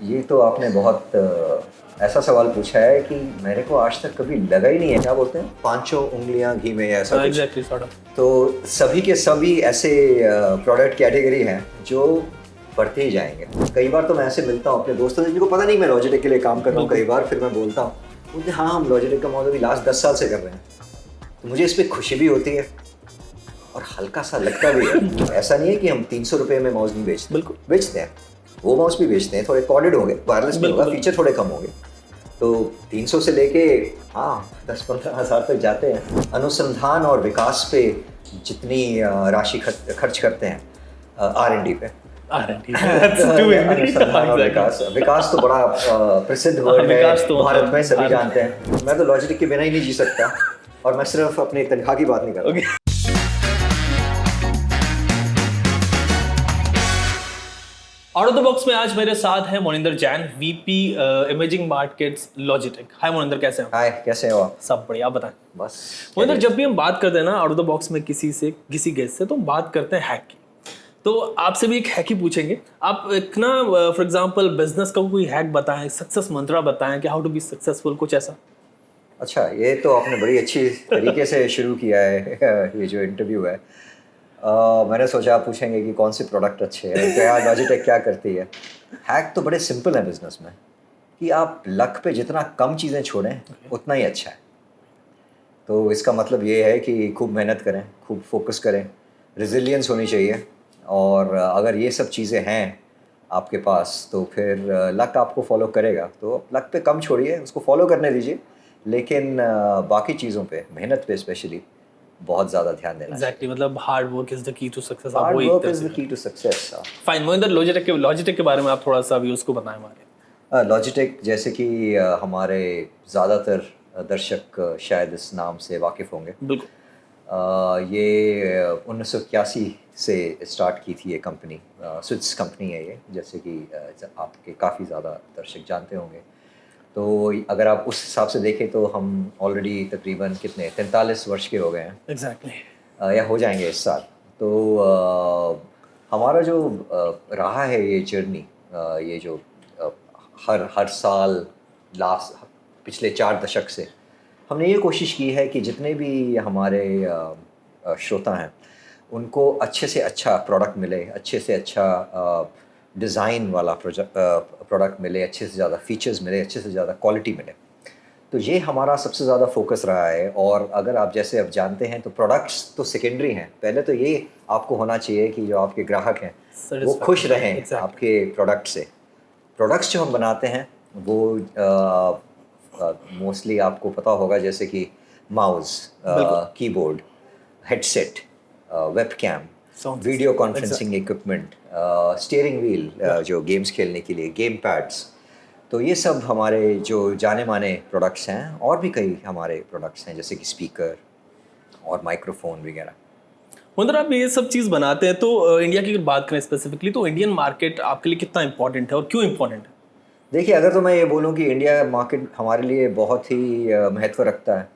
ये तो आपने बहुत ऐसा सवाल पूछा है कि मेरे को आज तक कभी लगा ही नहीं है। क्या बोलते हैं, पांचों उंगलियां घी में, ऐसा कुछ। Exactly sort of. तो सभी के सभी ऐसे प्रोडक्ट कैटेगरी हैं जो बढ़ते ही जाएंगे। कई बार तो मैं ऐसे मिलता हूँ अपने दोस्तों से जिनको पता नहीं मैं लॉजिटेक के लिए काम कर रहा हूँ। कई बार फिर मैं बोलता हूँ, बोलते हाँ हम लॉजिटेक का मॉडल भी लास्ट 10 साल से कर रहे हैं। तो मुझे इस पर खुशी भी होती है और हल्का सा लगता भी है। ऐसा नहीं है कि हम 300 रुपये में माउस नहीं बेचते, बिल्कुल बेचते हैं। वो माउस भी बेचते हैं, थोड़े कॉर्डेड होंगे, वायरलेस नहीं होगा, फीचर थोड़े कम होंगे। तो 300 से लेके 10-15 हज़ार तक जाते हैं। अनुसंधान और विकास पे जितनी राशि खर्च करते हैं R&D पे, अनुसंधान और विकास तो बड़ा प्रसिद्ध वर्ड है भारत में, सभी जानते हैं। मैं तो लॉजिटिक के बिना ही नहीं जी सकता, और मैं सिर्फ अपनी तनख्वाह की बात नहीं कर रहा। आउट ऑफ द बॉक्स में आज मेरे साथ है Moninder Jain, VP imaging markets Logitech. Hi Moninder, कैसे हो? हाय, कैसे हो आप? सब बढ़िया, आप बताएं। बस मोनिंदर, जब भी हम बात करते हैं ना आउट ऑफ द बॉक्स में किसी गेस्ट से, तो हम बात करते हैं हैक की। तो आपसे भी एक हैक ही पूछेंगे। आप एक ना फॉर एग्जांपल बिजनेस का कोई हैक बताएं, सक्सेस मंत्रा बताएं कि हाउ टू बी सक्सेसफुल, कुछ ऐसा। अच्छा, ये तो आपने बड़ी अच्छी तरीके से शुरू किया है ये जो इंटरव्यू है। मैंने सोचा आप पूछेंगे कि कौन से प्रोडक्ट अच्छे हैं, क्या लॉजिटेक क्या करती है। हैक तो बड़े सिंपल है बिजनेस में, कि आप लक पे जितना कम चीज़ें छोड़ें उतना ही अच्छा है। तो इसका मतलब ये है कि खूब मेहनत करें, खूब फोकस करें, रेजिलियंस होनी चाहिए। और अगर ये सब चीज़ें हैं आपके पास तो फिर लक आपको फॉलो करेगा। तो लक पे कम छोड़िए, उसको फॉलो करने दीजिए, लेकिन बाकी चीज़ों पे, मेहनत पे स्पेशली बहुत ज़्यादा ध्यान देना। एग्जैक्टली, मतलब hard work is the key to success. Hard work is the key to success. Fine Moninder, Logitech के बारे में आप थोड़ा सा भी उसको बताएं हमारे। लॉजिटेक, जैसे कि हमारे ज़्यादातर दर्शक शायद इस नाम से वाकिफ़ होंगे। बिल्कुल। ये 1981 से स्टार्ट की थी ये कंपनी। स्विस कंपनी है ये, जैसे कि आपके काफ़ी ज़्यादा दर्शक जानते होंगे। तो अगर आप उस हिसाब से देखें तो हम ऑलरेडी तकरीबन कितने 43 वर्ष के हो गए हैं। एग्जैक्टली। या हो जाएंगे इस साल। तो हमारा जो रहा है ये जर्नी, ये जो हर साल लास्ट पिछले 4 दशक से हमने ये कोशिश की है कि जितने भी हमारे श्रोता हैं उनको अच्छे से अच्छा प्रोडक्ट मिले, अच्छे से अच्छा डिज़ाइन वाला प्रोडक्ट मिले, अच्छे से ज़्यादा फीचर्स मिले, अच्छे से ज़्यादा क्वालिटी मिले। तो ये हमारा सबसे ज़्यादा फोकस रहा है। और अगर आप जैसे अब जानते हैं तो प्रोडक्ट्स तो सेकेंडरी हैं, पहले तो ये आपको होना चाहिए कि जो आपके ग्राहक हैं वो खुश रहें आपके प्रोडक्ट से। प्रोडक्ट्स जो हम बनाते हैं वो मोस्टली आपको पता होगा, जैसे कि mouse, keyboard, headset, webcam, video conferencing equipment, steering wheel जो गेम्स खेलने के लिए, गेम पैड्स। तो ये सब हमारे जो जाने माने प्रोडक्ट्स हैं। और भी कई हमारे प्रोडक्ट्स हैं जैसे कि स्पीकर और माइक्रोफोन वगैरह। मतलब आप ये सब चीज़ बनाते हैं तो इंडिया की अगर बात करें स्पेसिफिकली, तो इंडियन मार्केट आपके लिए कितना इंपॉर्टेंट है और क्यों इंपॉर्टेंट है? देखिए, अगर तो मैं ये बोलूँ कि इंडिया मार्केट हमारे लिए बहुत ही महत्व रखता है,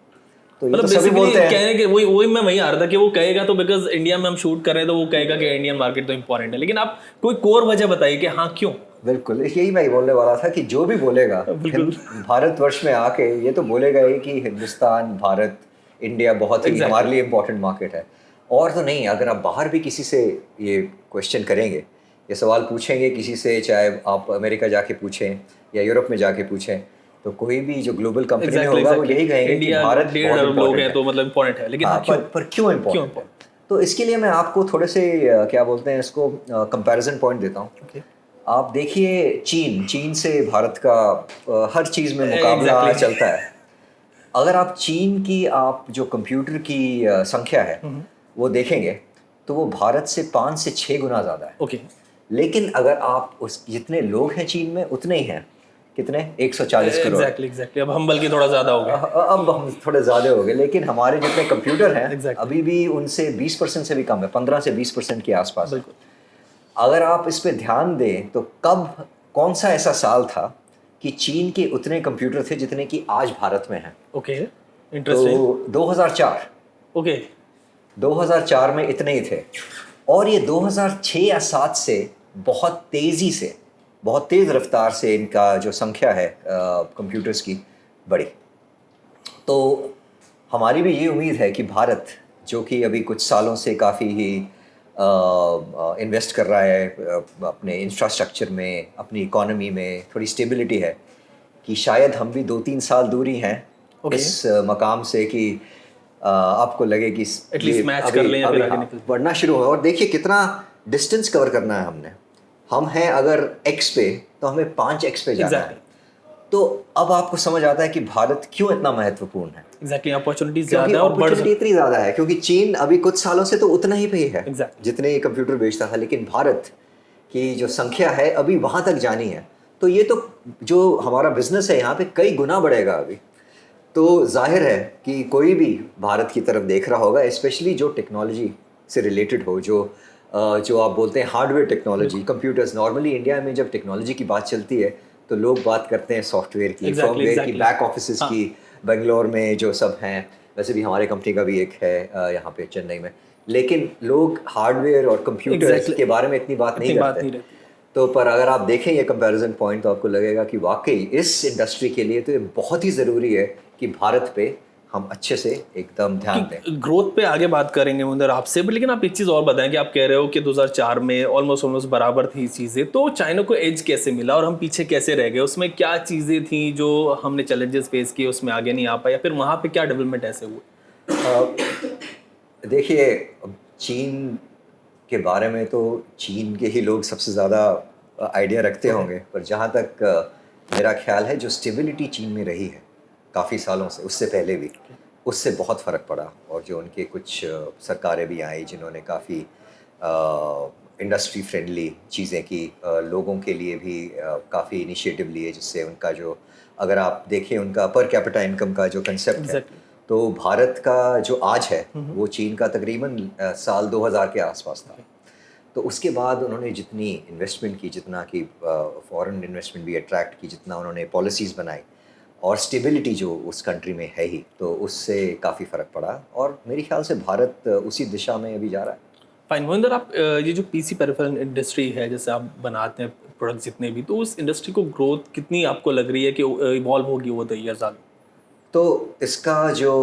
तो ये मतलब तो सभी बोलते हैं। कहने के वही मैं वही आ रहा था कि वो कहेगा तो बिकॉज इंडिया में हम शूट कर रहे हैं तो वो कहेगा कि इंडियन मार्केट तो इंपॉर्टेंट है, लेकिन आप कोई कोर वजह बताइए कि हाँ क्यों। बिल्कुल, यही मैं बोलने वाला था कि जो भी बोलेगा भारतवर्ष में आके ये तो बोलेगा ही कि हिंदुस्तान, भारत, इंडिया बहुत ही हमारे लिए इम्पोर्टेंट मार्केट है। और तो नहीं, अगर आप बाहर भी किसी से ये क्वेश्चन करेंगे, ये सवाल पूछेंगे किसी से, चाहे आप अमेरिका जाके पूछें या यूरोप में जाके पूछें, तो कोई भी जो ग्लोबल कंपनी में होगा वो यही कहेंगे कि भारत बहुत इम्पोर्टेंट है। तो मतलब इम्पोर्टेंट है, लेकिन पर क्यों इम्पोर्टेंट है? तो इसके लिए मैं आपको थोड़े से क्या बोलते हैं इसको, कंपैरिजन पॉइंट देता हूँ। आप देखिए, चीन से भारत का हर चीज़ में मुकाबला चलता है। अगर आप चीन की आप जो कंप्यूटर की संख्या है वो देखेंगे तो वो भारत से 5 से 6 गुना ज़्यादा है। लेकिन अगर आप उस जितने लोग हैं चीन में उतने ही हैं, कितने, 140 करोड़। एग्जैक्टली। अब हम बल्कि थोड़ा ज़्यादा हो गए। अब हम थोड़े ज़्यादा हो गए, लेकिन हमारे जितने कंप्यूटर हैं अभी भी उनसे 20% से भी कम है, 15 से 20% के आसपास है। अगर आप इस पे ध्यान दें तो कौन सा ऐसा साल था कि चीन के उतने कंप्यूटर थे जितने कि आज भारत में हैं? इंटरेस्टिंग। तो 2004। 2004 में इतने ही थे, और ये 2006 या 7 से बहुत तेज़ी से बहुत तेज़ रफ्तार से इनका जो संख्या है कंप्यूटर्स की बढ़ी। तो हमारी भी ये उम्मीद है कि भारत, जो कि अभी कुछ सालों से काफ़ी ही इन्वेस्ट कर रहा है अपने इंफ्रास्ट्रक्चर में, अपनी इकोनॉमी में थोड़ी स्टेबिलिटी है, कि शायद हम भी 2-3 साल दूर ही हैं इस मकाम से कि आपको लगे कि एटलीस्ट मैच कर लें या फिर आगे निकल बढ़ना शुरू हो। और देखिए कितना डिस्टेंस कवर करना है हमने। हम हैं अगर x पे तो हमें 5x पे जाना है। तो अब आपको समझ आता है कि भारत क्यों इतना महत्वपूर्ण है। एग्जैक्टली, अपॉर्चुनिटीज क्योंकि ज़्यादा और अपॉर्चुनिटी इतनी ज़्यादा है, क्योंकि चीन अभी कुछ सालों से तो उतना ही पे ही है जितने कंप्यूटर बेचता था, लेकिन भारत की जो संख्या है अभी वहाँ तक जानी है। तो ये तो जो हमारा बिजनेस है यहाँ पे कई गुना बढ़ेगा अभी। तो जाहिर है कि कोई भी भारत की तरफ देख रहा होगा, स्पेशली जो टेक्नोलॉजी से रिलेटेड हो, जो आप बोलते हैं hardware technology, computers. Normally India में जब टेक्नोलॉजी की बात चलती है तो लोग बात करते हैं सॉफ्टवेयर की, फर्मवेयर की, बैक ऑफिस की। बेंगलोर में जो सब हैं, वैसे भी हमारे कंपनी का भी एक है यहाँ पे चेन्नई में, लेकिन लोग हार्डवेयर और कंप्यूटर्स के बारे में इतनी बात नहीं करते। तो पर अगर आप देखें ये कंपैरिजन पॉइंट तो आपको लगेगा कि वाकई इस इंडस्ट्री के लिए तो ये बहुत ही ज़रूरी है कि भारत पे हम अच्छे से एकदम ध्यान दें। ग्रोथ पे आगे बात करेंगे मुंदर आपसे, लेकिन आप एक चीज़ और बताएं कि आप कह रहे हो कि 2004 में ऑलमोस्ट बराबर थी चीज़ें, तो चाइना को एज कैसे मिला और हम पीछे कैसे रह गए? उसमें क्या चीज़ें थी जो हमने चैलेंजेस फेस किए, उसमें आगे नहीं आ पाए, या फिर वहाँ पे क्या डेवलपमेंट ऐसे हुए? देखिए, चीन के बारे में तो चीन के ही लोग सबसे ज़्यादा आइडिया रखते होंगे, पर जहाँ तक मेरा ख्याल है जो स्टेबिलिटी चीन में रही है काफ़ी सालों से, उससे पहले भी, उससे बहुत फ़र्क पड़ा। और जो उनके कुछ सरकारें भी आई जिन्होंने काफ़ी इंडस्ट्री फ्रेंडली चीज़ें की, लोगों के लिए भी काफ़ी इनिशिएटिव लिए, जिससे उनका जो, अगर आप देखें उनका पर कैपिटा इनकम का जो कंसेप्ट है, तो भारत का जो आज है वो चीन का तकरीबन साल 2000 के आसपास था। तो उसके बाद उन्होंने जितनी इन्वेस्टमेंट की, जितना कि फॉरेन इन्वेस्टमेंट भी अट्रैक्ट की, जितना उन्होंने पॉलिसीज़ बनाई, और स्टेबिलिटी जो उस कंट्री में है ही, तो उससे काफ़ी फ़र्क पड़ा। और मेरे ख्याल से भारत उसी दिशा में अभी जा रहा है। फाइन मोहिंदर, आप ये जो पीसी पेरिफेरल इंडस्ट्री है, जैसे आप बनाते हैं प्रोडक्ट जितने भी, तो उस इंडस्ट्री को ग्रोथ कितनी आपको लग रही है कि इवॉल्व होगी वो द ईयर्स आगे? तो इसका जो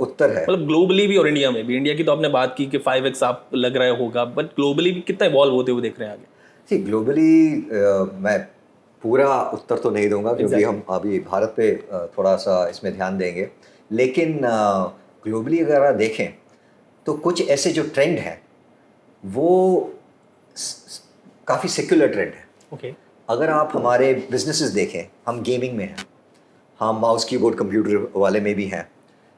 उत्तर है, मतलब ग्लोबली भी और इंडिया में भी, इंडिया की तो आपने बात की कि 5x आप लग रहा होगा, बट ग्लोबली भी कितना इवॉल्व होते हुए देख रहे हैं आगे? ठीक, ग्लोबली मैं पूरा उत्तर तो नहीं दूंगा क्योंकि हम अभी भारत पे थोड़ा सा इसमें ध्यान देंगे, लेकिन ग्लोबली अगर आप देखें तो कुछ ऐसे जो ट्रेंड हैं वो काफ़ी सेक्युलर ट्रेंड है। अगर आप हमारे बिजनेसेस देखें, हम गेमिंग में हैं, हम माउस कीबोर्ड कंप्यूटर वाले में भी हैं,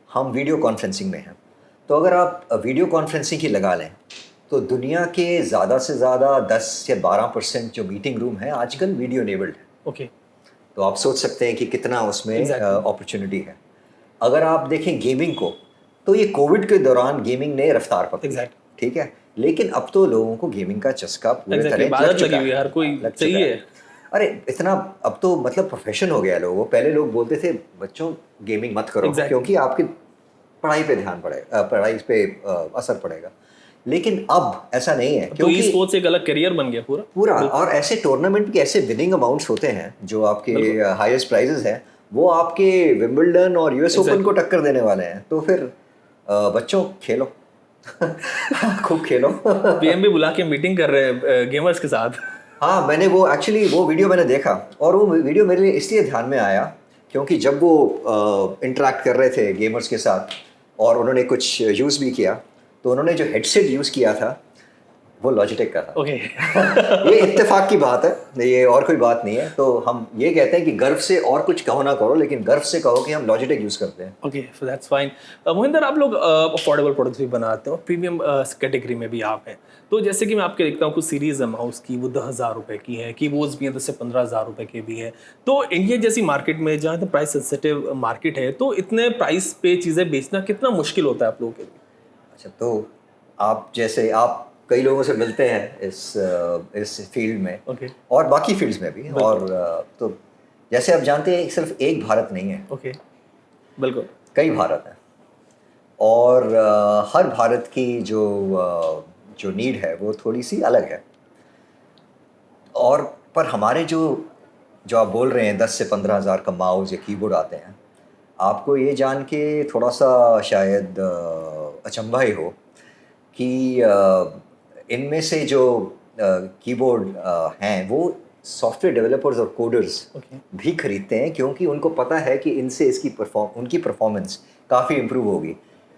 हम वीडियो कॉन्फ्रेंसिंग में हैं। तो अगर आप वीडियो कॉन्फ्रेंसिंग ही लगा लें तो दुनिया के ज़्यादा से ज़्यादा 10 से 12% जो मीटिंग रूम है आजकल वीडियो इनेबल्ड है। तो आप सोच सकते हैं कि कितना उसमें अपॉर्चुनिटी है। अगर आप देखें गेमिंग को, तो ये कोविड के दौरान गेमिंग ने रफ्तार पकड़ी, ठीक है, लेकिन अब तो लोगों को गेमिंग का चस्का पूरी तरह लग चुका है। हर कोई चाहिए। अरे इतना अब तो मतलब प्रोफेशन हो गया है लोगों। पहले लोग बोलते थे बच्चों गेमिंग मत करो क्योंकि आपकी पढ़ाई पे ध्यान पड़ेगा, पढ़ाई पे असर पड़ेगा, लेकिन अब ऐसा नहीं है क्योंकि ई स्पोर्ट्स एक अलग करियर बन गया पूरा। और ऐसे टूर्नामेंट के ऐसे विनिंग अमाउंट्स होते हैं जो आपके हाईएस्ट प्राइजेस हैं, वो आपके विंबलडन और यूएस ओपन को टक्कर देने वाले हैं। तो फिर बच्चों खेलो खूब खेलो। पीएम भी बुला के मीटिंग कर रहे हैं गेमर्स के साथ। हाँ, मैंने वो एक्चुअली वो वीडियो मैंने देखा, और वो वीडियो मेरे लिए इसलिए ध्यान में आया क्योंकि जब वो इंटरेक्ट कर रहे थे गेमर्स के साथ और उन्होंने कुछ यूज़ भी किया, तो उन्होंने जो हेडसेट यूज़ किया था वो लॉजिटेक का था। ये इत्तेफाक की बात है, ये और कोई बात नहीं है। तो हम ये कहते हैं कि गर्व से और कुछ कहो ना करो, लेकिन गर्व से कहो कि हम लॉजिटेक यूज़ करते हैं। Okay, so that's fine. Mohinder, आप लोग अफोर्डेबल प्रोडक्ट्स भी बनाते हो, प्रीमियम कैटेगरी में भी आप हैं। तो जैसे कि मैं आपके देखता हूँ कुछ सीरीज़ है माउस की, वो 10,000 रुपये की है, कीबोर्ड्स भी हैं 10 से 15,000 रुपये के भी हैं। तो इंडिया जैसी मार्केट में जहाँ तो प्राइस सेंसिटिव मार्केट है, तो इतने प्राइस पे चीज़ें बेचना कितना मुश्किल होता है आप लोगों के लिए? अच्छा, तो आप कई लोगों से मिलते हैं इस फील्ड में, और बाकी फील्ड्स में भी, और तो जैसे आप जानते हैं सिर्फ एक भारत नहीं है। बिल्कुल, कई भारत हैं, और हर भारत की जो नीड है वो थोड़ी सी अलग है। और पर हमारे जो जो आप बोल रहे हैं 10 से 15 हज़ार का माउस या कीबोर्ड आते हैं, आपको ये जान के थोड़ा सा शायद अचंभा ही हो कि इनमें से जो कीबोर्ड हैं वो सॉफ्टवेयर डेवलपर्स और कोडर्स ओके भी खरीदते हैं, क्योंकि उनको पता है कि इनसे उनकी परफॉर्मेंस काफ़ी इम्प्रूव होगी।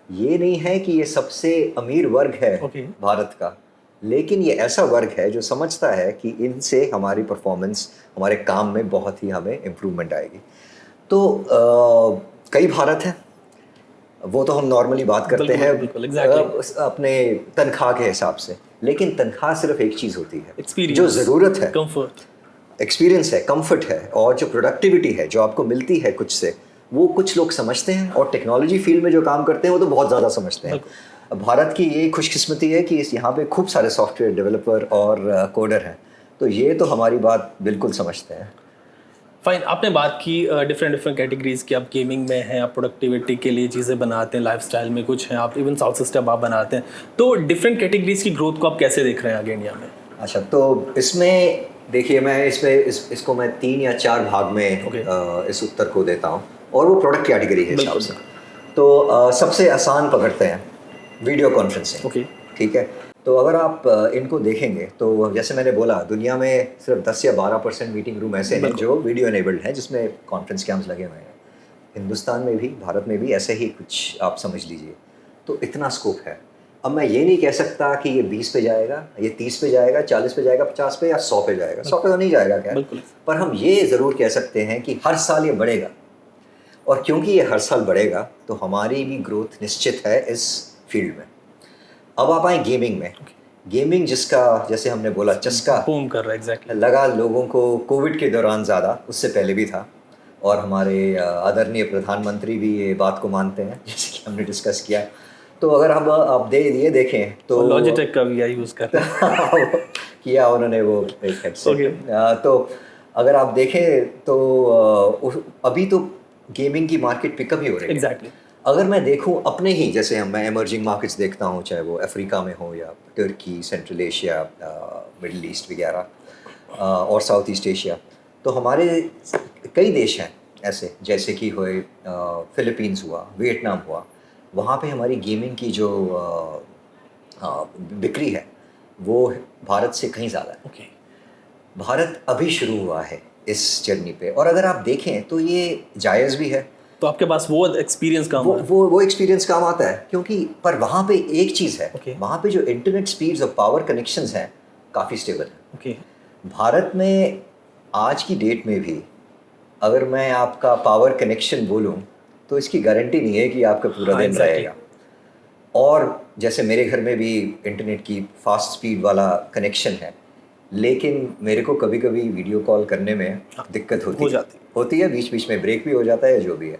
ये नहीं है कि ये सबसे अमीर वर्ग है Okay. भारत का, लेकिन ये ऐसा वर्ग है जो समझता है कि इनसे हमारी परफॉर्मेंस, हमारे काम में बहुत ही हमें इम्प्रूवमेंट आएगी। तो कई भारत हैं, वो तो हम नॉर्मली बात करते बिल्कुल, हैं बिल्कुल, exactly. अपने तनख्वाह के हिसाब से, लेकिन तनख्वाह सिर्फ एक चीज़ होती है, Experience. जो ज़रूरत है, कंफर्ट एक्सपीरियंस है, कंफर्ट है, और जो प्रोडक्टिविटी है जो आपको मिलती है कुछ से, वो कुछ लोग समझते हैं, और टेक्नोलॉजी फील्ड में जो काम करते हैं वो तो बहुत ज़्यादा समझते हैं। अब भारत की ये खुशकिस्मती है कि इस यहाँ पे खूब सारे सॉफ्टवेयर डेवलपर और कोडर हैं, तो ये तो हमारी बात बिल्कुल समझते हैं। फाइन। आपने बात की डिफरेंट डिफरेंट कैटेगरीज की, आप गेमिंग में हैं, आप प्रोडक्टिविटी के लिए चीज़ें बनाते हैं, लाइफस्टाइल में कुछ हैं, आप इवन साउथ सिस्टम आप बनाते हैं। तो डिफरेंट कैटेगरीज की ग्रोथ को आप कैसे देख रहे हैं आगे इंडिया में? अच्छा, तो इसमें देखिए, मैं इसको मैं 3 या 4 भाग में Okay. इस उत्तर को देता हूँ, और वो प्रोडक्ट कैटेगरी के हिसाब बिल्कुल। से। तो सबसे आसान पकड़ते हैं वीडियो कॉन्फ्रेंसिंग। ओके ठीक है, तो अगर आप इनको देखेंगे तो जैसे मैंने बोला, दुनिया में सिर्फ 10 या 12% मीटिंग रूम ऐसे हैं बिल्कुल। जो वीडियो एनेबल्ड हैं, जिसमें कॉन्फ्रेंस कैम्स लगे हुए हैं। हिंदुस्तान में भी, भारत में भी ऐसे ही कुछ आप समझ लीजिए। तो इतना स्कोप है। अब मैं ये नहीं कह सकता कि ये 20 पे जाएगा, ये 30 पे जाएगा, 40 पे जाएगा, 50 पे या 100 पे जाएगा। 100 पे तो नहीं जाएगा क्या, बिल्कुल। पर हम ये ज़रूर कह सकते हैं कि हर साल ये बढ़ेगा, और क्योंकि ये हर साल बढ़ेगा तो हमारी भी ग्रोथ निश्चित है इस फील्ड में। अब आप आए गेमिंग में। गेमिंग जिसका, जैसे हमने बोला, चस्का बूम कर रहा है, एग्जैक्टली। लगा लोगों को कोविड के दौरान ज़्यादा, उससे पहले भी था, और हमारे आदरणीय प्रधानमंत्री भी ये बात को मानते हैं, जैसे कि हमने डिस्कस किया। तो अगर हम आप ये देखें तो लॉजिटेक का भी यूज़ कर रहे हैं। किया उन्होंने वो एक हेडसेट। Okay. तो अगर आप देखें तो अभी तो गेमिंग की मार्केट पिकअप ही हो रही है। एग्जैक्टली। अगर मैं देखूं अपने ही, जैसे मैं एमर्जिंग मार्केट्स देखता हूं, चाहे वो अफ्रीका में हो या तुर्की, सेंट्रल एशिया, मिडिल ईस्ट वगैरह, और साउथ ईस्ट एशिया, तो हमारे कई देश हैं ऐसे, जैसे कि हुए फिलीपींस हुआ, वियतनाम हुआ। वहाँ पे हमारी गेमिंग की जो बिक्री है वो भारत से कहीं ज़्यादा है। ओके भारत अभी शुरू हुआ है इस जर्नी पे, और अगर आप देखें तो ये जायज़ भी है। तो आपके पास वो एक्सपीरियंस काम है। वो एक्सपीरियंस काम आता है, क्योंकि पर वहाँ पे एक चीज़ है, Okay. वहाँ पे जो इंटरनेट स्पीड्स और पावर कनेक्शंस हैं काफ़ी स्टेबल हैं। ओके भारत में आज की डेट में भी अगर मैं आपका पावर कनेक्शन बोलूँ तो इसकी गारंटी नहीं है कि आपका पूरा दिन exactly. रहेगा। और जैसे मेरे घर में भी इंटरनेट की फास्ट स्पीड वाला कनेक्शन है, लेकिन मेरे को कभी कभी वीडियो कॉल करने में दिक्कत होती है, बीच बीच में ब्रेक भी हो जाता है, जो भी है।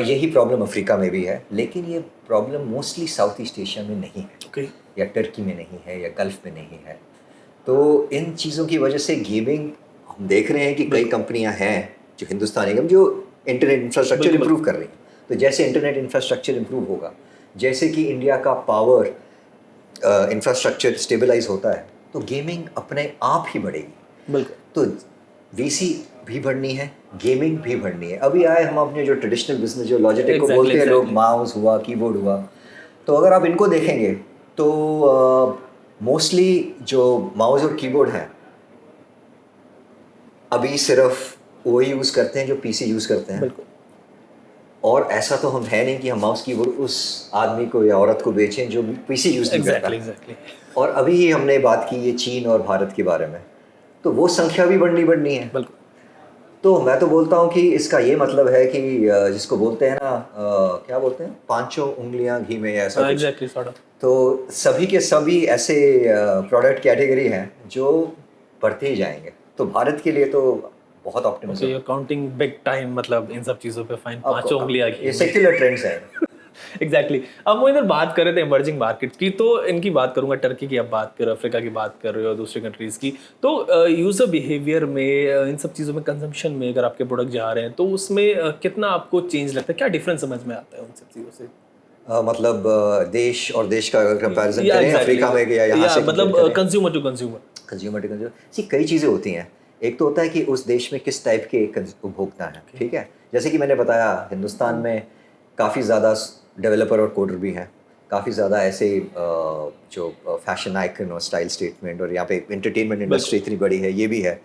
यही प्रॉब्लम अफ्रीका में भी है, लेकिन ये problem mostly south east Asia में नहीं है, ओके या टर्की में नहीं है, या गल्फ में नहीं है। तो इन चीज़ों की वजह से गेमिंग हम देख रहे हैं कि कई कंपनियां हैं जो हिंदुस्तानी कंपनी जो इंटरनेट इंफ्रास्ट्रक्चर इंप्रूव कर रही हैं। तो जैसे इंटरनेट इंफ्रास्ट्रक्चर इंप्रूव होगा, जैसे कि इंडिया का पावर इंफ्रास्ट्रक्चर स्टेबलाइज होता है, तो गेमिंग अपने आप ही बढ़ेगी। बिल्कुल। तो वीसी भी बढ़नी है, गेमिंग भी बढ़नी है। अभी आए हम अपने जो ट्रेडिशनल बिजनेस, जो लॉजिटेक को बोलते हैं लोग, माउस हुआ, कीबोर्ड हुआ, तो अगर आप इनको देखेंगे तो मोस्टली जो माउस और कीबोर्ड हैं अभी सिर्फ वो ही यूज़ करते हैं जो पीसी यूज़ करते हैं। बिल्कुल। और ऐसा तो हम है नहीं कि हम माउस कीबोर्ड उस आदमी को या औरत को बेचें जो पीसी यूज़ नहीं करता। एग्जैक्टली। और अभी ही हमने बात की ये चीन और भारत के बारे में, तो वो संख्या भी बढ़नी है। बिल्कुल। तो मैं तो बोलता हूँ कि इसका ये मतलब है कि जिसको बोलते हैं ना, क्या बोलते हैं, 5 उंगलियां घी में, ऐसा कुछ। Exactly sort of. तो सभी के सभी ऐसे प्रोडक्ट कैटेगरी हैं जो बढ़ते ही जाएंगे। तो भारत के लिए तो बहुत ऑप्टिमिज्म है। काउंटिंग बिग टाइम, मतलब इन सब चीज़ों पे फाइन, 5 उंगलियां ये सेक्युलर ट्रेंड्स हैं। एग्जैक्टली। अब वो इधर बात कर रहे थे इमर्जिंग मार्केट की, तो इनकी बात करूंगा, टर्की की आप बात कर रहे हो, अफ्रीका की बात कर रहे हो, दूसरी कंट्रीज़ की। तो यूज़र बिहेवियर में, इन सब चीज़ों में, कंजम्पशन में अगर आपके प्रोडक्ट जा रहे हैं तो उसमें कितना आपको चेंज लगता है, क्या डिफरेंस समझ में आता है उन सब चीज़ों से? मतलब देश और देश का अगर कंपैरिजन करें, अफ्रीका में या यहाँ से, मतलब कंज्यूमर टू कंज्यूमर। सी कई चीज़ें होती हैं। एक तो होता है कि उस देश में किस टाइप के उपभोक्ता हैं, ठीक है। जैसे कि मैंने बताया, हिंदुस्तान में काफ़ी ज़्यादा डेवलपर और कोडर भी हैं, काफ़ी ज़्यादा ऐसे जो फैशन आइकन और स्टाइल स्टेटमेंट, और यहाँ पे एंटरटेनमेंट इंडस्ट्री इतनी बड़ी है, ये भी है।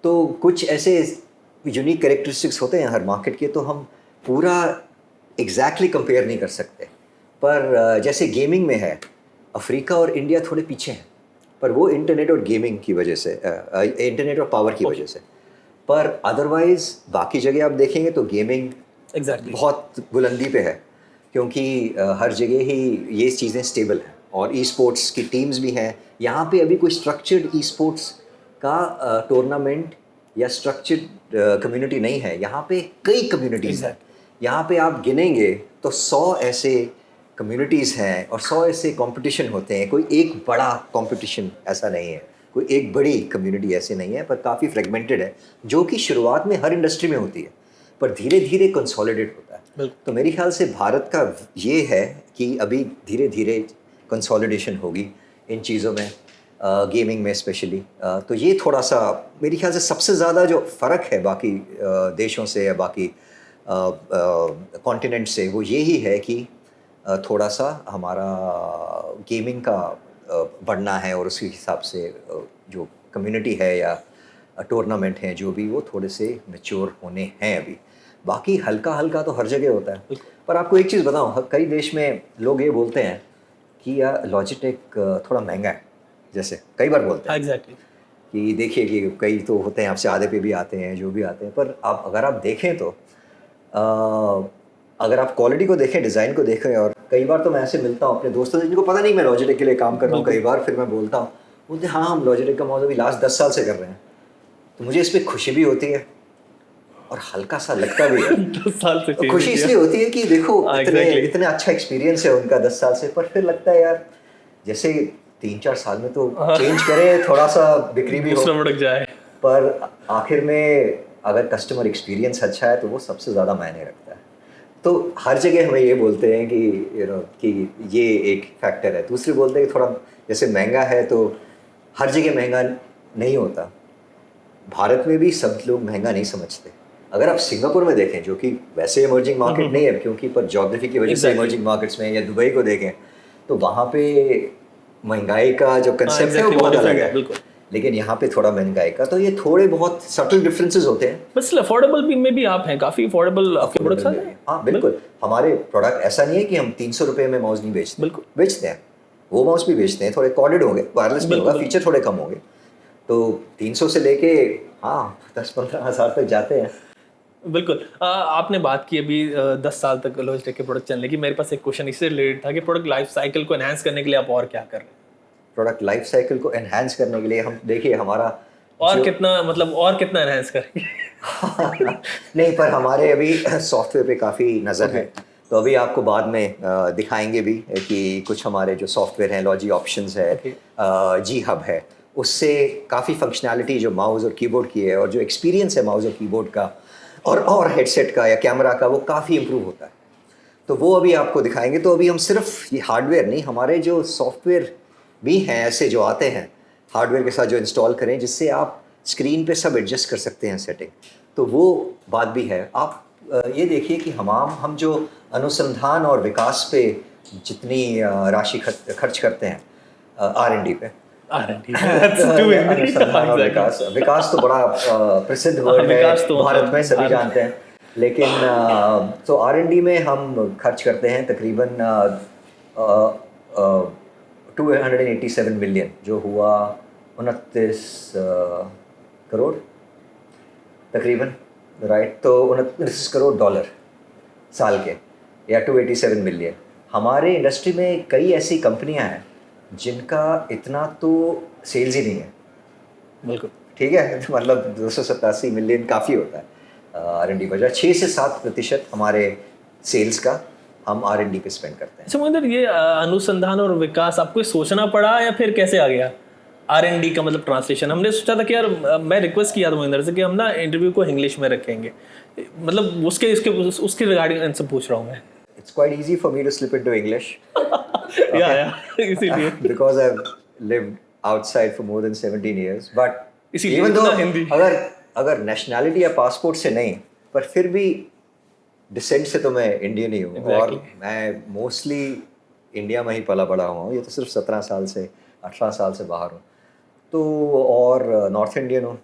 तो कुछ ऐसे यूनिक कैरेक्टरिस्टिक्स होते हैं हर मार्केट के, तो हम पूरा एग्जैक्टली कंपेयर नहीं कर सकते। पर जैसे गेमिंग में है, अफ्रीका और इंडिया थोड़े पीछे हैं, पर वो इंटरनेट और गेमिंग की वजह से, इंटरनेट और पावर की वजह से। पर अदरवाइज बाकी जगह आप देखेंगे तो गेमिंग एग्जैक्टली बहुत बुलंदी पे है, क्योंकि हर जगह ही ये चीज़ें स्टेबल हैं, और ई स्पोर्ट्स की टीम्स भी हैं। यहाँ पे अभी कोई स्ट्रक्चर्ड ई स्पोर्ट्स का टूर्नामेंट या स्ट्रक्चर्ड कम्युनिटी नहीं है। यहाँ पे कई कम्युनिटीज़ हैं। यहाँ पे आप गिनेंगे तो 100 ऐसे कम्युनिटीज़ हैं और 100 ऐसे कंपटीशन होते हैं। कोई एक बड़ा कंपटीशन ऐसा नहीं है, कोई एक बड़ी कम्युनिटी ऐसे नहीं है, पर काफ़ी फ्रेगमेंटेड है, जो कि शुरुआत में हर इंडस्ट्री में होती है, पर धीरे धीरे कंसोलिडेट होता है। तो मेरे ख्याल से भारत का ये है कि अभी धीरे धीरे कंसोलिडेशन होगी इन चीज़ों में, गेमिंग में स्पेशली। तो ये थोड़ा सा मेरे ख्याल से सबसे ज़्यादा जो फ़र्क है बाकी देशों से या बाकी कॉन्टिनेंट से, वो यही है कि थोड़ा सा हमारा गेमिंग का बढ़ना है, और उसके हिसाब से जो कम्युनिटी है या टूर्नामेंट हैं जो भी, वो थोड़े से मैच्योर होने हैं अभी। बाकी हल्का हल्का तो हर जगह होता है। पर आपको एक चीज़ बताऊं, कई देश में लोग ये बोलते हैं कि यार लॉजिटेक थोड़ा महंगा है, जैसे कई बार बोलते हैं एग्जैक्टली कि देखिए कि कई तो होते हैं आपसे आधे पे भी आते हैं, जो भी आते हैं। पर आप अगर आप देखें तो अगर आप क्वालिटी को देखें, डिज़ाइन को देखें, और कई बार तो मैं ऐसे मिलता हूँ अपने दोस्तों से जिनको पता नहीं मैं लॉजिटेक के लिए काम कर रहा हूँ, कई बार फिर मैं बोलता हूँ, बोलते हाँ हम लॉजिटेक का मॉडल अभी लास्ट 10 साल से कर रहे हैं। तो मुझे इस पर खुशी भी होती है और हल्का सा लगता भी है। 10 साल से तो खुशी इसलिए होती है कि देखो इतने अच्छा एक्सपीरियंस है उनका 10 साल से, पर फिर लगता है यार जैसे 3-4 साल में तो चेंज करें, थोड़ा सा बिक्री भी हो जाए। पर आखिर में अगर कस्टमर एक्सपीरियंस अच्छा है तो वो सबसे ज़्यादा मायने रखता है। तो हर जगह हमें ये बोलते हैं कि कि ये एक फैक्टर है। दूसरे बोलते हैं कि थोड़ा जैसे महंगा है, तो हर जगह महंगा नहीं होता। भारत में भी सब लोग महंगा नहीं समझते। अगर आप सिंगापुर में देखें, जो कि वैसे इमर्जिंग मार्केट नहीं है क्योंकि पर ज्योग्राफी की वजह से इमर्जिंग मार्केट्स में, या दुबई को देखें तो वहाँ पे महंगाई का जो कंसेप्ट है वो बहुत अलग है, लेकिन यहाँ पे थोड़ा महंगाई का, तो ये थोड़े बहुत सटल डिफरेंसेस होते हैं। बस अफोर्डेबल भी में भी आप हैं, काफ़ी अफोर्डेबल आपके प्रोडक्ट्स हैं। हाँ बिल्कुल, हमारे प्रोडक्ट ऐसा नहीं है कि हम 300 रुपये में माउस नहीं बेचते, बिल्कुल बेचते हैं, वो माउस भी बेचते हैं, थोड़े कॉर्डेड होंगे, वायरलेस नहीं होगा, फीचर थोड़े कम होंगे। तो 300 से लेके 10-15 हज़ार तक जाते हैं। बिल्कुल। आपने बात की अभी 10 साल तक लॉजिटेक के प्रोडक्ट चलने की। मेरे पास एक क्वेश्चन इससे रिलेटेड था कि प्रोडक्ट लाइफ साइकिल को एनहांस करने के लिए आप और क्या कर रहे हैं? प्रोडक्ट लाइफ साइकिल को एनहांस करने के लिए हम देखिए हमारा और कितना एनहांस करेंगे? नहीं, पर हमारे अभी सॉफ्टवेयर पे काफ़ी नज़र है, तो अभी आपको बाद में दिखाएंगे भी कि कुछ हमारे जो सॉफ्टवेयर हैं, लॉजी ऑप्शंस है, जी हब है, उससे काफ़ी फंक्शनैलिटी जो माउस और कीबोर्ड की है, और जो एक्सपीरियंस है माउस और कीबोर्ड का और हेडसेट का या कैमरा का, वो काफ़ी इम्प्रूव होता है। तो वो अभी आपको दिखाएंगे। तो अभी हम सिर्फ ये हार्डवेयर नहीं, हमारे जो सॉफ्टवेयर भी हैं ऐसे जो आते हैं हार्डवेयर के साथ जो इंस्टॉल करें, जिससे आप स्क्रीन पे सब एडजस्ट कर सकते हैं सेटिंग, तो वो बात भी है। आप ये देखिए कि हम जो अनुसंधान और विकास पे जितनी राशि खर्च करते हैं R&D पे, अनुसंधान और विकास तो बड़ा प्रसिद्ध वर्ड है भारत में, सभी जानते हैं। लेकिन तो R&D में हम खर्च करते हैं तकरीबन 287 मिलियन, जो हुआ 29 करोड़ तकरीबन, राइट। तो 29 करोड़ डॉलर साल के, या 287 मिलियन। हमारे इंडस्ट्री में कई ऐसी कंपनियां हैं जिनका इतना तो सेल्स ही नहीं है। बिल्कुल ठीक है, तो मतलब 287 मिलियन काफ़ी होता है R&D बजट। 6 से 7% हमारे सेल्स का हम R&D पे स्पेंड करते हैं। अच्छा मोहिंदर, ये अनुसंधान और विकास आपको सोचना पड़ा या फिर कैसे आ गया? R&D का मतलब ट्रांसलेशन। हमने सोचा था कि यार, मैं रिक्वेस्ट किया था मोहिंदर से कि हम ना इंटरव्यू को इंग्लिश में रखेंगे, मतलब उसके रिगार्डिंग आंसर पूछ रहा हूँ मैं। It's quite easy for me to slip into English. Yeah, इसीलिए because I've lived outside for more than 17 years. But इसीलिए इवन दो इतना हिंदी। अगर नेशनैलिटी या पासपोर्ट से नहीं, पर फिर भी डिसेंट से तो मैं इंडियन ही हूँ। और Exactly. मैं मोस्टली इंडिया में ही पला बड़ा हुआ हूँ। ये तो सिर्फ 17 साल से 18 साल से बाहर हूँ तो, और नॉर्थ इंडियन हूँ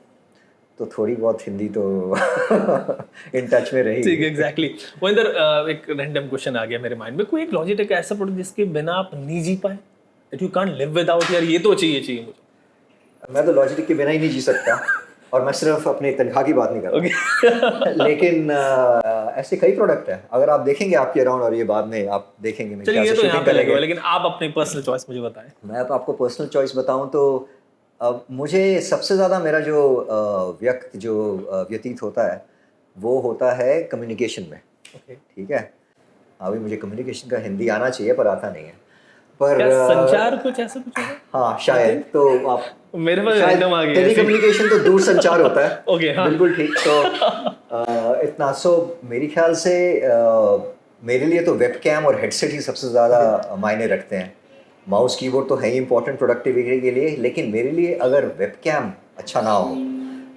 तो थोड़ी बहुत हिंदी तो इन टच में रही। ठीक, एग्जैक्टली। वो इधर एक रैंडम क्वेश्चन आ गया मेरे माइंड में, कोई एक लॉजिटेक ऐसा प्रोडक्ट जिसके बिना आप नहीं जी पाए, that you can't live without, यार ये तो चाहिए मुझे। मैं तो लॉजिटिक के बिना ही नहीं जी सकता और मैं सिर्फ अपनी तनख्वाह की बात नहीं कर रहा। लेकिन ऐसे कई प्रोडक्ट हैं, अगर आप देखेंगे आपके अराउंड, और ये बाद में आप देखेंगे मैं चलिए क्या ये से तो यहाँ शूटिंग पे लगे करेंगे। हुए, लेकिन आप अपनी पर्सनल चॉइस मुझे बताएं। मैं अब आपको पर्सनल चॉइस बताऊं तो अब मुझे सबसे ज़्यादा मेरा जो व्यतीत होता है वो होता है कम्युनिकेशन में। ओके। ठीक है, अभी मुझे कम्युनिकेशन का हिंदी आना चाहिए पर आता नहीं है। पर क्या संचार कुछ ऐसा कुछ होगा? हाँ शायद, तो आप मेरे पास शायद रैंडम आ गया टेली ऐसे। कम्युनिकेशन तो दूर संचार होता है। ओके, हाँ। बिल्कुल ठीक। तो इतना मेरे ख्याल से मेरे लिए तो वेबकैम और हेडसेट ही सबसे ज़्यादा मायने रखते हैं। माउस कीबोर्ड तो है ही इंपॉर्टेंट प्रोडक्टिविटी के लिए, लेकिन मेरे लिए अगर वेबकैम अच्छा ना हो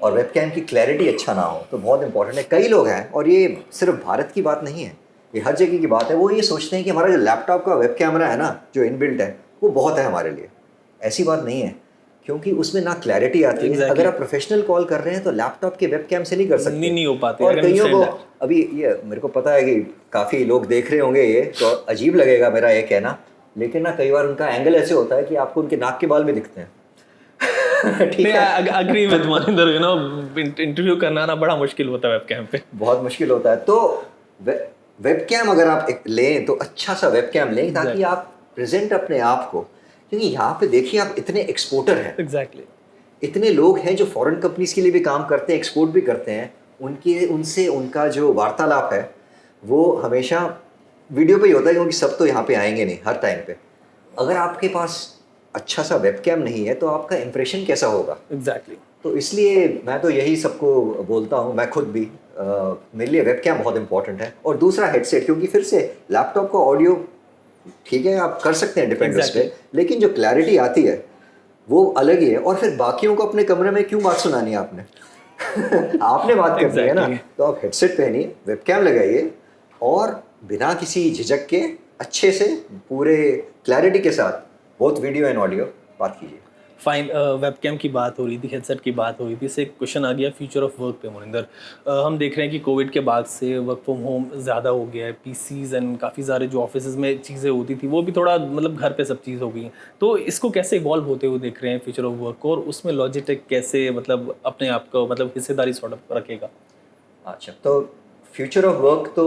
और वेबकैम की क्लैरिटी अच्छा ना हो तो बहुत इंपॉर्टेंट है। कई लोग हैं, और ये सिर्फ भारत की बात नहीं है, ये हर जगह की बात है, वो ये सोचते हैं कि हमारा जो लैपटॉप का वेब कैमरा है ना, जो इनबिल्ट है, वो बहुत है हमारे लिए। ऐसी बात नहीं है, क्योंकि उसमें ना क्लैरिटी आती है। Exactly. अगर आप प्रोफेशनल कॉल कर रहे हैं तो लैपटॉप के वेबकैम से नहीं कर सकते। नहीं हो पाती। और I can कईयों को understand that. अभी ये मेरे को पता है कि काफ़ी लोग देख रहे होंगे, ये तो अजीब लगेगा मेरा ये कहना, लेकिन ना कई बार उनका एंगल ऐसे होता है कि आपको उनके नाक के बाल भी दिखते हैं। ठीक है, agree with Maninder, you know, interview करना ना बड़ा मुश्किल होता है वेबकैम पे। बहुत मुश्किल होता है। तो वेबकैम अगर आप एक लें तो अच्छा सा वेबकैम लें, ताकि Exactly. आप प्रेजेंट अपने आप को, क्योंकि यहाँ पे देखिए आप इतने एक्सपोर्टर हैं, एग्जैक्टली। इतने लोग हैं जो फॉरेन कंपनीज के लिए भी काम करते हैं, एक्सपोर्ट भी करते हैं, उनसे उनका जो वार्तालाप है वो हमेशा वीडियो पे ही होता है, क्योंकि सब तो यहाँ पे आएंगे नहीं हर टाइम पे। अगर आपके पास अच्छा सा वेबकैम नहीं है तो आपका इंप्रेशन कैसा होगा। एग्जैक्टली। तो इसलिए मैं तो यही सबको बोलता हूँ, मैं खुद भी मेरे लिए वेबकैम बहुत इंपॉर्टेंट है। और दूसरा हेडसेट, क्योंकि फिर से लैपटॉप का ऑडियो ठीक है आप कर सकते हैं डिपेंड उस पे, लेकिन जो क्लैरिटी आती है वो अलग ही है। और फिर बाकियों को अपने कमरे में क्यों बात सुनानी है आपने? आपने बात करनी है ना, तो आप हेडसेट पहनिए, वेबकैम लगाइए और बिना किसी झिझक के अच्छे से पूरे क्लैरिटी के साथ बोथ वीडियो एंड ऑडियो बात कीजिए। फाइन। वेबकैम की बात हो रही थी, हेडसेट की बात हो रही थी, इससे एक क्वेश्चन आ गया फ्यूचर ऑफ वर्क पे मोनिंदर। हम देख रहे हैं कि कोविड के बाद से वर्क फ्रॉम होम ज़्यादा हो गया है, पीसीज एंड काफ़ी सारे जो ऑफिस में चीज़ें होती थी वो भी थोड़ा मतलब घर पे सब चीज़ हो गई हैं। तो इसको कैसे इवॉल्व होते हुए देख रहे हैं फ्यूचर ऑफ वर्क को, और उसमें लॉजिटेक कैसे मतलब अपने आप को मतलब हिस्सेदारी सॉर्ट ऑफ रखेगा? अच्छा, तो फ्यूचर ऑफ वर्क तो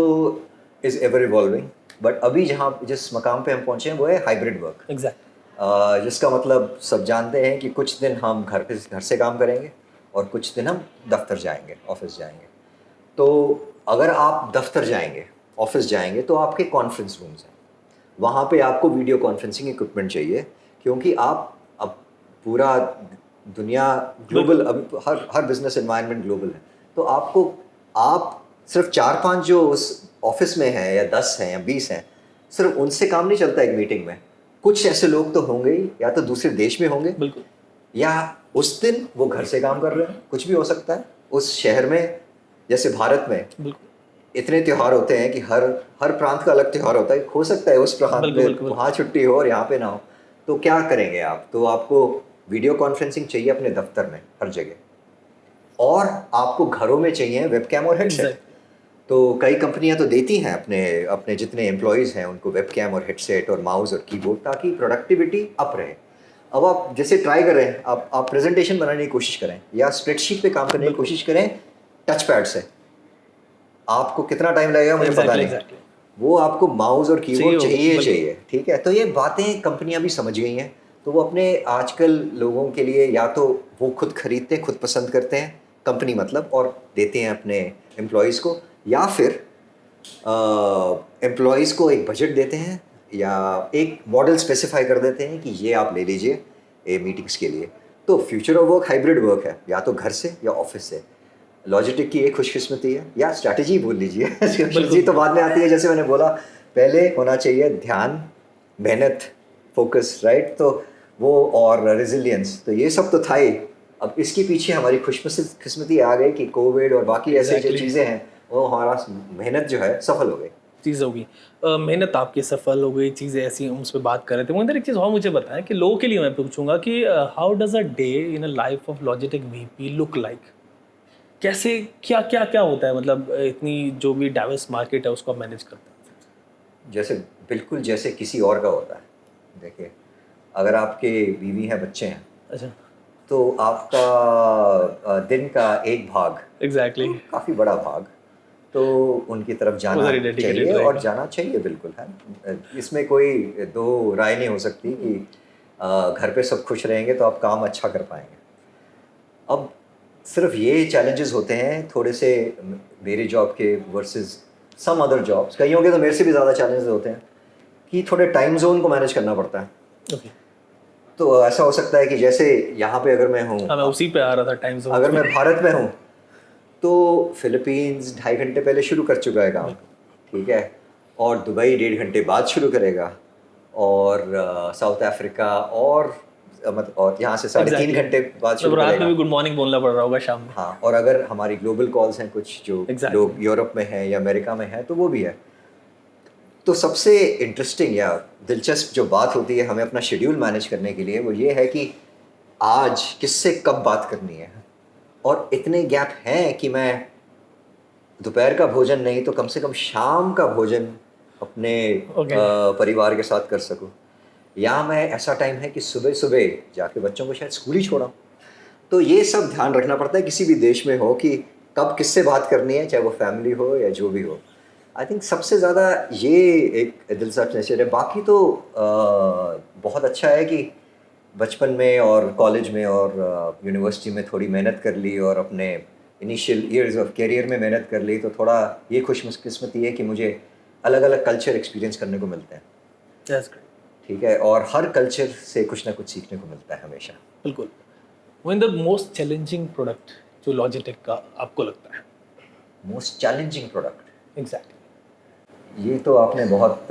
इज़ एवर इवॉल्विंग, बट अभी जिस मकाम पे हम पहुँचे हैं वो है हाइब्रिड वर्क। एग्जैक्ट। जिसका मतलब सब जानते हैं कि कुछ दिन हम घर से काम करेंगे और कुछ दिन हम दफ्तर जाएंगे, ऑफिस जाएंगे। तो अगर आप दफ्तर जाएंगे, ऑफिस जाएंगे, तो आपके कॉन्फ्रेंस रूम्स हैं, वहाँ पे आपको वीडियो कॉन्फ्रेंसिंग इक्विपमेंट चाहिए, क्योंकि आप अब पूरा दुनिया ग्लोबल, अब हर बिजनेस एनवायरनमेंट ग्लोबल है। तो आप सिर्फ 4-5 जो उस ऑफिस में हैं या 10 हैं या 20 हैं, सिर्फ उनसे काम नहीं चलता एक मीटिंग में। कुछ ऐसे लोग तो होंगे ही, या तो दूसरे देश में होंगे, बिल्कुल। या उस दिन वो घर से काम कर रहे हैं, कुछ भी हो सकता है। उस शहर में, जैसे भारत में बिल्कुल। इतने त्यौहार होते हैं कि हर प्रांत का अलग त्यौहार होता है। हो सकता है उस प्रांत में वहाँ छुट्टी हो और यहाँ पे ना हो, तो क्या करेंगे आप? तो आपको वीडियो कॉन्फ्रेंसिंग चाहिए अपने दफ्तर में हर जगह, और आपको घरों में चाहिए वेबकैम और हेडसेट। तो कई कंपनियां तो देती हैं अपने जितने एम्प्लॉयज़ हैं उनको वेबकैम और हेडसेट और माउस और कीबोर्ड, ताकि प्रोडक्टिविटी अप रहे। अब आप जैसे ट्राई कर रहे हैं, आप प्रेजेंटेशन बनाने की कोशिश करें या स्प्रेडशीट पे काम करने की कोशिश करें टच पैड से, आपको कितना टाइम लगेगा मुझे पता नहीं। वो आपको माउस और कीबोर्ड चाहिए। ठीक है, तो ये बातें कंपनियां भी समझ गई हैं। तो वो अपने आजकल लोगों के लिए या तो वो खुद खरीदते हैं, खुद पसंद करते हैं, कंपनी मतलब, और देते हैं अपने एम्प्लॉयज़ को, या फिर एम्प्लॉयज़ को एक बजट देते हैं या एक मॉडल स्पेसिफाई कर देते हैं कि ये आप ले लीजिए ये मीटिंग्स के लिए। तो future of work hybrid work है, या तो घर से या ऑफिस से। लॉजिटिक की एक खुशकिस्मती है, या स्ट्रैटेजी बोल लीजिए। स्ट्रैटेजी तो बाद में आती है, जैसे मैंने बोला पहले होना चाहिए ध्यान, मेहनत, फोकस, राइट। तो वो और रेजिलियंस, तो ये सब तो था ही, अब इसके पीछे हमारी खुशकिस्मती आ गई कि कोविड और बाकी ऐसे जो Exactly. चीज़ें हैं वो हमारा मेहनत जो है सफल हो गई। चीज़ होगी, मेहनत आपकी सफल हो गई, चीज़ें ऐसी हम उस पर बात कर रहे थे। मुझे एक चीज़ और मुझे बताएं कि लोगों के लिए मैं पूछूंगा कि how does a day in a life of Logitech VP look like? कैसे, क्या क्या क्या होता है, मतलब इतनी जो भी डाइवर्स मार्केट है उसको आप मैनेज करते हैं? जैसे बिल्कुल जैसे किसी और का होता है। देखिए, अगर आपके बीवी हैं, बच्चे हैं, अच्छा, तो आपका दिन का एक भाग, एग्जैक्टली, काफ़ी बड़ा भाग, तो उनकी तरफ जाना उधर ही डेडिकेटेड चाहिए और रहेगा। जाना चाहिए बिल्कुल है। इसमें कोई दो राय नहीं हो सकती कि घर पे सब खुश रहेंगे तो आप काम अच्छा कर पाएंगे। अब सिर्फ ये चैलेंजेस होते हैं थोड़े से मेरे जॉब के वर्सेस सम अदर जॉब्स, कईयों के तो मेरे से भी ज़्यादा चैलेंजेस होते हैं कि थोड़े टाइम जोन को मैनेज करना पड़ता है। ओके, तो ऐसा हो सकता है कि जैसे यहाँ पे अगर मैं हूँ, हाँ मैं उसी पे आ रहा था, टाइम जोन अगर पे। मैं भारत में हूँ तो फिलीपींस 2.5 घंटे पहले शुरू कर चुका है काम, ठीक है, और दुबई 1.5 घंटे बाद शुरू करेगा, और साउथ अफ्रीका और मतलब और यहाँ से 3.5 घंटे बाद मतलब शुरू रात में करेगा। भी गुड मॉर्निंग बोलना पड़ रहा होगा शाम में। हाँ, और अगर हमारी ग्लोबल कॉल्स हैं कुछ जो Exactly. लोग यूरोप में हैं या अमेरिका में हैं तो वो भी है। तो सबसे इंटरेस्टिंग या दिलचस्प जो बात होती है हमें अपना शेड्यूल मैनेज करने के लिए वो ये है कि आज किससे कब बात करनी है, और इतने गैप हैं कि मैं दोपहर का भोजन नहीं तो कम से कम शाम का भोजन अपने Okay. परिवार के साथ कर सकूं, या मैं ऐसा टाइम है कि सुबह सुबह जाके बच्चों को शायद स्कूल ही छोड़ा। तो ये सब ध्यान रखना पड़ता है किसी भी देश में हो कि कब किससे बात करनी है, चाहे वो फैमिली हो या जो भी हो। आई थिंक सबसे ज़्यादा ये एक दिलचस्प नेचर है। बाकी तो बहुत अच्छा है कि बचपन में और कॉलेज में और यूनिवर्सिटी में थोड़ी मेहनत कर ली और अपने इनिशियल ईयर्स ऑफ करियर में मेहनत कर ली, तो थोड़ा ये खुशकिस्मती है कि मुझे अलग अलग कल्चर एक्सपीरियंस करने को मिलते हैं, That's great. ठीक है, और हर कल्चर से कुछ ना कुछ सीखने को मिलता है हमेशा। बिल्कुल। One the most challenging product जो लॉजिटेक का आपको लगता है? Most challenging product, exactly. ये तो आपने बहुत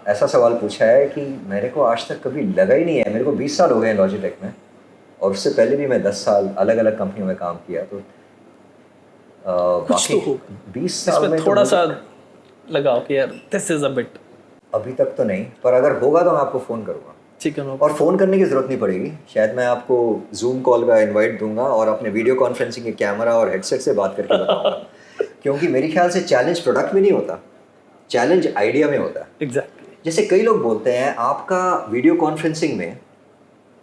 ऐसा सवाल पूछा है कि मेरे को आज तक कभी लगा ही नहीं है। मेरे को 20 साल हो गए हैं लॉजिटेक में, और उससे पहले भी मैं 10 साल अलग अलग कंपनियों में काम किया। तो कुछ बाकी तो होगा 20 साल इसमें में तो थोड़ा सा मुझे लगाओ कि यार दिस इज अ बिट। अभी तक तो नहीं, पर अगर होगा तो मैं आपको फ़ोन करूँगा। चिकन हो और फ़ोन करने की ज़रूरत नहीं पड़ेगी, शायद मैं आपको जूम कॉल का इनवाइट दूंगा और अपने वीडियो कॉन्फ्रेंसिंग के कैमरा और हेडसेट से बात करके बताऊंगा। क्योंकि मेरे ख्याल से चैलेंज प्रोडक्ट में नहीं होता, चैलेंज आइडिया में होता है। एग्जैक्टली। जैसे कई लोग बोलते हैं आपका वीडियो कॉन्फ्रेंसिंग में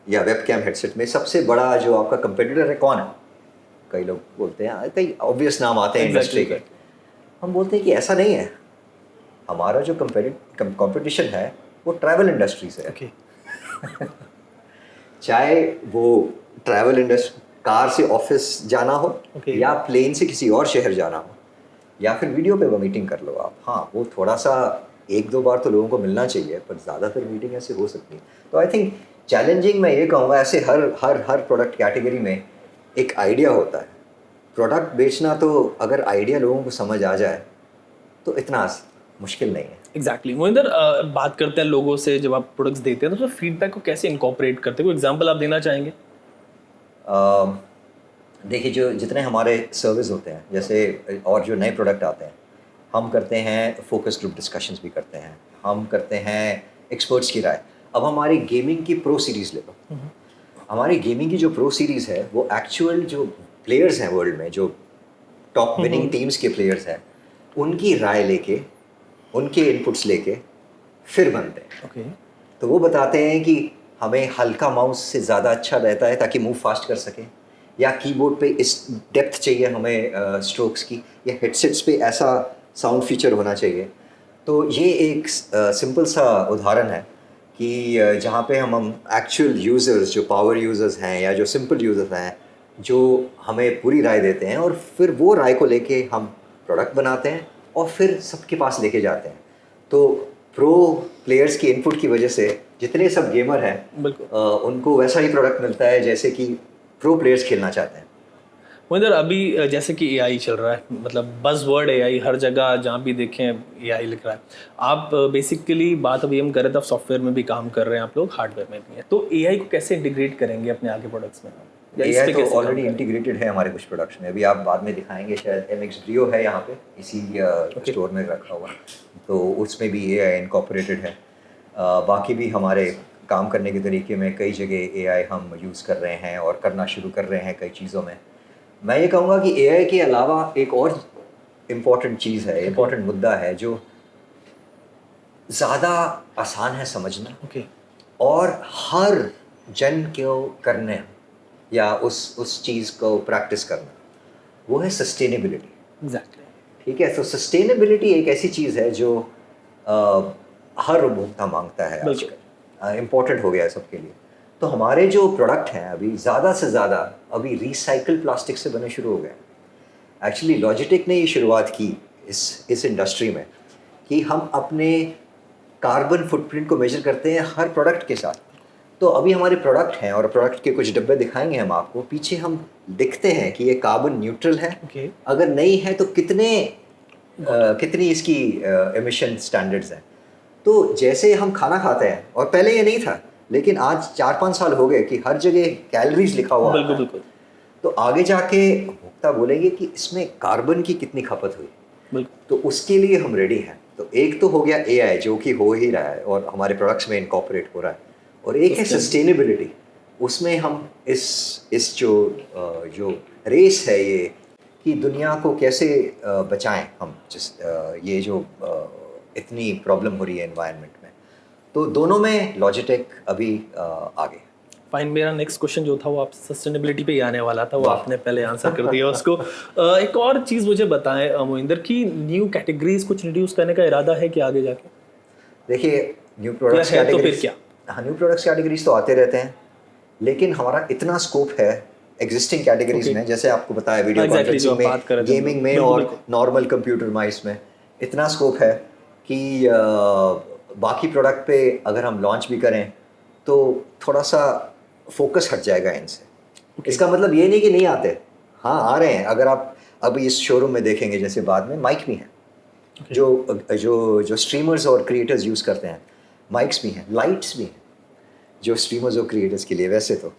या वेबकैम हेडसेट में सबसे बड़ा जो आपका कंपेटिटर है कौन है, कई लोग बोलते हैं, कई ऑब्वियस नाम आते हैं इंडस्ट्री के। हम बोलते हैं कि ऐसा नहीं है, हमारा जो कंपटीशन है वो ट्रैवल इंडस्ट्री से है। ओके, चाहे वो ट्रैवल इंडस्ट्री कार से ऑफिस जाना हो Okay. या प्लेन से किसी और शहर जाना हो, या फिर वीडियो पे वो मीटिंग कर लो आप। हाँ, वो थोड़ा सा 1-2 बार तो लोगों को मिलना चाहिए, पर ज़्यादातर मीटिंग ऐसे हो सकती है। तो आई थिंक चैलेंजिंग मैं ये कहूँगा, ऐसे हर हर हर प्रोडक्ट कैटेगरी में एक आइडिया होता है। प्रोडक्ट बेचना तो अगर आइडिया लोगों को समझ आ जाए तो इतना मुश्किल नहीं है। एग्जैक्टली। मोहिंदर, बात करते हैं लोगों से, जब आप प्रोडक्ट्स देते हैं तो उसमें फीडबैक को कैसे इनकॉर्पोरेट करते हैं? कोई एग्जांपल आप देना चाहेंगे? देखिए, जो जितने हमारे सर्विस होते हैं जैसे, और जो नए प्रोडक्ट आते हैं, हम करते हैं फोकस ग्रुप डिस्कशंस भी करते हैं, हम करते हैं एक्सपर्ट्स की राय। अब हमारी गेमिंग की प्रो सीरीज़ ले लो, हमारी गेमिंग की जो प्रो सीरीज़ है वो एक्चुअल जो प्लेयर्स हैं वर्ल्ड में, जो टॉप विनिंग टीम्स के प्लेयर्स हैं, उनकी राय लेके, उनके इनपुट्स लेके फिर बनते हैं। ओके, तो वो बताते हैं कि हमें हल्का माउस से ज़्यादा अच्छा रहता है ताकि मूव फास्ट कर सकें, या कीबोर्ड पे इस डेप्थ चाहिए हमें स्ट्रोक्स की, या हेडसेट्स पे ऐसा साउंड फीचर होना चाहिए। तो ये एक सिंपल सा उदाहरण है कि जहाँ पे हम एक्चुअल यूज़र्स, जो पावर यूज़र्स हैं या जो सिंपल यूज़र्स हैं, जो हमें पूरी राय देते हैं, और फिर वो राय को लेके हम प्रोडक्ट बनाते हैं और फिर सबके पास लेके जाते हैं। तो प्रो प्लेयर्स की इनपुट की वजह से जितने सब गेमर हैं बिल्कुल। उनको वैसा ही प्रोडक्ट मिलता है जैसे कि प्रो प्लेयर्स खेलना चाहते हैं। मोहिंदर, अभी जैसे कि एआई चल रहा है, मतलब बज़ वर्ड एआई, हर जगह जहाँ भी देखें एआई लिख रहा है। आप बेसिकली बात अभी हम कर रहे थे, आप सॉफ्टवेयर में भी काम कर रहे हैं, आप लोग हार्डवेयर में भी हैं, तो एआई को कैसे इंटीग्रेट करेंगे अपने आगे प्रोडक्ट्स में? या इस AI पे तो कैसे काम ऑलरेडी करें? इंटीग्रेटेड है हमारे कुछ प्रोडक्ट्स में, अभी आप बाद में दिखाएंगे शायद। MX Brio है यहाँ पे इसी स्टोर में रखा हुआ, तो उसमें भी AI इनकॉर्पोरेटेड है। बाकी भी हमारे काम करने के तरीके में कई जगह AI हम यूज़ कर रहे हैं और करना शुरू कर रहे हैं कई चीज़ों में। मैं ये कहूँगा कि AI के अलावा एक और इम्पॉर्टेंट चीज़ है, इम्पॉर्टेंट मुद्दा है जो ज़्यादा आसान है समझना ओके, और हर जन को करने या उस चीज़ को प्रैक्टिस करना, वो है सस्टेनेबिलिटी। एग्जैक्टली। ठीक है, तो सस्टेनेबिलिटी एक ऐसी चीज़ है जो हर उपभोक्ता मांगता है बिल्कुल। आजकल, इम्पोर्टेंट हो गया है सबके लिए। तो हमारे जो प्रोडक्ट हैं अभी ज़्यादा से ज़्यादा अभी रिसाइकल प्लास्टिक से बने शुरू हो गए। एक्चुअली लॉजिटेक ने ये शुरुआत की इस इंडस्ट्री में कि हम अपने कार्बन फुटप्रिंट को मेजर करते हैं हर प्रोडक्ट के साथ। तो अभी हमारे प्रोडक्ट हैं और प्रोडक्ट के कुछ डब्बे दिखाएंगे हम आपको, पीछे हम लिखते हैं कि ये कार्बन न्यूट्रल है, ओके, अगर नहीं है तो कितनी इसकी एमिशन स्टैंडर्ड्स हैं। तो जैसे हम खाना खाते हैं, और पहले ये नहीं था, लेकिन आज 4-5 साल हो गए कि हर जगह कैलोरीज लिखा हुआ बिल्कुल आता है। बिल्कुल तो आगे जाके उपभोक्ता बोलेंगे कि इसमें कार्बन की कितनी खपत हुई, बिल्कुल। तो उसके लिए हम रेडी हैं। तो एक तो हो गया AI जो कि हो ही रहा है और हमारे प्रोडक्ट्स में इनकॉर्पोरेट हो रहा है, और एक है सस्टेनेबिलिटी। उसमें हम इस जो रेस है ये कि दुनिया को कैसे बचाएं हम, ये जो इतनी प्रॉब्लम हो रही है एनवायरनमेंट में, तो दोनों में लॉजिटेक अभी आगे। फाइन, मेरा नेक्स्ट क्वेश्चन जो था वो आप सस्टेनेबिलिटी पे ही आने वाला था, वो वाह। आपने पहले आंसर कर दिया उसको। एक और चीज़ मुझे बताएं मोहिंदर, की न्यू कैटेगरीज कुछ इंट्रोड्यूस करने का इरादा है कि आगे जाके? देखिए, न्यू प्रोडक्ट्स है तो फिर कैटेगरीज, क्या? हाँ, न्यू प्रोडक्ट्स कैटेगरीज तो आते रहते हैं, लेकिन हमारा इतना स्कोप है एग्जिस्टिंग कैटेगरीज Okay. में, जैसे आपको बताया वीडियो Exactly, जो कॉन्फ्रेंसिंग आप बात कर में, रहे थे। गेमिंग में बिल्कुल, और बिल्कुल। नॉर्मल कंप्यूटर माइस में इतना स्कोप है कि बाकी प्रोडक्ट पे अगर हम लॉन्च भी करें तो थोड़ा सा फोकस हट जाएगा इनसे। Okay. इसका मतलब ये नहीं कि नहीं आते, हाँ आ रहे हैं। अगर आप अभी इस शोरूम में देखेंगे, जैसे बाद में माइक भी हैं Okay. जो स्ट्रीमर्स और क्रिएटर्स यूज़ करते हैं, माइक्स भी हैं, लाइट्स भी हैं जो स्ट्रीमर्स और क्रिएटर्स के लिए, वैसे तो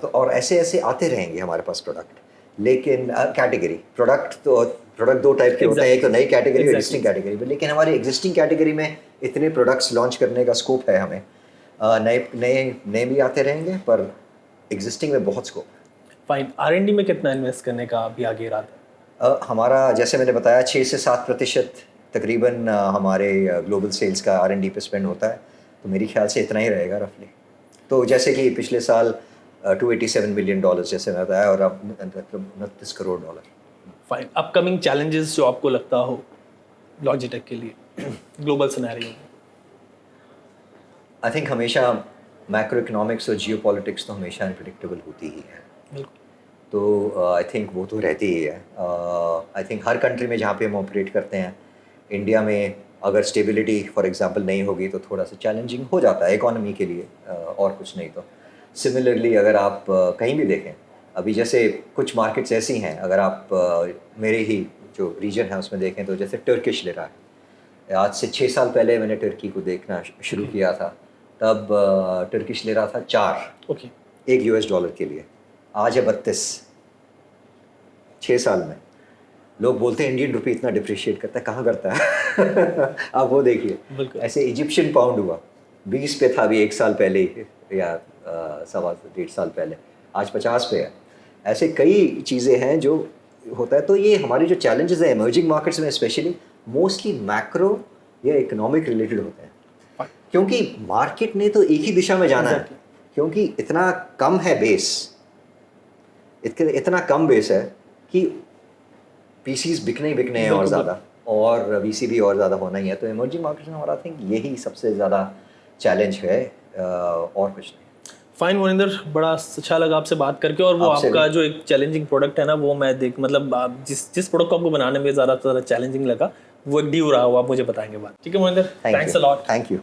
और ऐसे आते रहेंगे हमारे पास प्रोडक्ट। लेकिन कैटेगरी प्रोडक्ट दो टाइप के होते हैं, एक तो नई कैटेगरी और एग्जिस्टिंग कैटेगरी में। लेकिन हमारी एग्जिस्टिंग कैटेगरी में इतने प्रोडक्ट्स लॉन्च करने का स्कोप है हमें, नए भी आते रहेंगे, पर एग्जिस्टिंग में बहुत स्कोप है। फाइन, R&D में कितना इन्वेस्ट करने का अभी आगे इरादा है? हमारा, जैसे मैंने बताया, 6 से 7% तकरीबन हमारे ग्लोबल सेल्स का R&D पे स्पेंड होता है, तो मेरी ख्याल से इतना ही रहेगा रफली। तो जैसे कि पिछले साल $287 मिलियन जैसे मैं बताया, और अब 29 crore dollar. Fine, upcoming challenges जो आपको लगता हो लॉजिटेक के लिए ग्लोबल सिनेरियो में? आई थिंक हमेशा मैक्रो इकोनॉमिक्स और जियो पॉलिटिक्स तो हमेशा अनप्रिडिक्टेबल होती ही है, बिल्कुल। तो आई थिंक वो तो रहती ही है। आई थिंक हर कंट्री में जहाँ पे हम ऑपरेट करते हैं, इंडिया में अगर स्टेबिलिटी फॉर एग्जांपल नहीं होगी तो थोड़ा सा चैलेंजिंग हो जाता है इकोनॉमी के लिए, और कुछ नहीं तो। सिमिलरली अगर आप कहीं भी देखें, अभी जैसे कुछ मार्केट्स ऐसी हैं, अगर आप मेरे ही जो रीजन है उसमें देखें, तो जैसे टर्किश लिरा है। आज से 6 साल पहले मैंने टर्की को देखना शुरू किया था, तब टर्किश लिरा था 4 ओके, एक $1 के लिए, आज है 32। 6 साल में लोग बोलते हैं इंडियन रुपी इतना डिप्रिशिएट करता है, कहाँ करता है आप वो देखिए। बिल्कुल। ऐसे इजिप्शियन पाउंड हुआ 20 पे था अभी 1 साल पहले ही, या 1.5 साल पहले, आज 50 पे है। ऐसे कई चीज़ें हैं जो होता है। तो ये हमारे जो चैलेंजेस हैं इमर्जिंग मार्केट्स में स्पेशली, मोस्टली मैक्रो या इकोनॉमिक रिलेटेड होते हैं, क्योंकि मार्केट ने तो एक ही दिशा में जाना है, क्योंकि इतना कम है बेस, इतना कम बेस है कि पीसीज बिकने ही बिकने हैं और ज़्यादा, और वीसी भी और ज़्यादा होना ही है। तो इमर्जिंग मार्केट्स में हमारा आई थिंक यही सबसे ज़्यादा चैलेंज है, और कुछ नहीं। फाइन मोहिंदर, बड़ा अच्छा लगा आपसे बात करके, और वो आपसे आपका जो एक चैलेंजिंग प्रोडक्ट है ना, वो मैं मतलब आप जिस प्रोडक्ट को आपको बनाने में ज़्यादा चैलेंजिंग लगा, वो एक ड्यू रहा, वो आप मुझे बताएंगे बात। ठीक है Mohinder, thanks a lot. Thank you.